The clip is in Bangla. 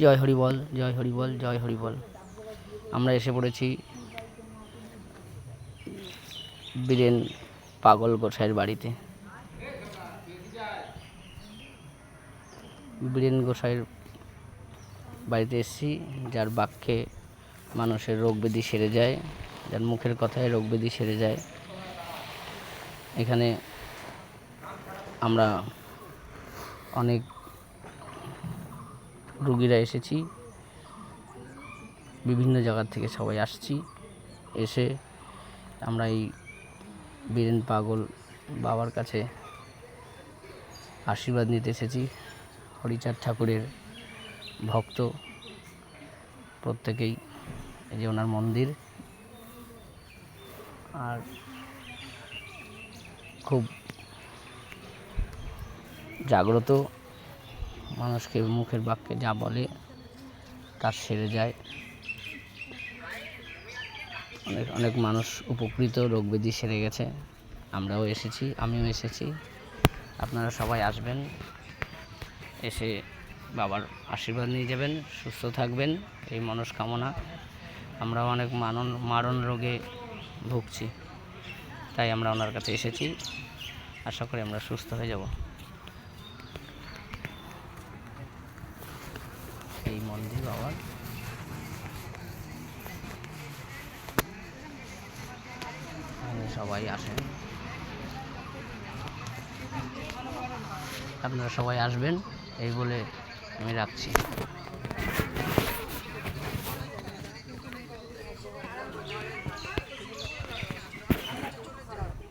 জয় হরি বল, জয় হরি বল, জয় হরি বল। আমরা এসে পড়েছি বীরেন পাগল গোসাইয়ের বাড়িতে। বীরেন গোসাইয়ের বাড়িতে এসেছি, যার বাক্যে মানুষের রোগ ব্যাধি সেরে যায়, যার মুখের কথায় রোগ ব্যাধি সেরে যায়। এখানে আমরা অনেক রুগীরা এসেছি, বিভিন্ন জায়গার থেকে সবাই আসছি। এসে আমরা এই বীরেন পাগল বাবার কাছে আশীর্বাদ নিতে এসেছি। হরিচাঁদ ঠাকুরের ভক্ত প্রত্যেকেই। এই যে ওনার মন্দির, আর খুব জাগ্রত, মানুষকে মুখের বাক্যে যা বলে তার সেরে যায়। অনেক মানুষ উপকৃত, রোগ ব্যাধি সেরে গেছে। আমরাও এসেছি, আমিও এসেছি। আপনারা সবাই আসবেন, এসে বাবার আশীর্বাদ নিয়ে যাবেন, সুস্থ থাকবেন, এই মনস্কামনা। আমরা অনেক মারণ রোগে ভুগছি, তাই আমরা ওনার কাছে এসেছি। আশা করি আমরা সুস্থ হয়ে যাব। এই মন্দির বাবার, সবাই আসেন, আপনারা সবাই আসবেন, এই বলে আমি রাখছি।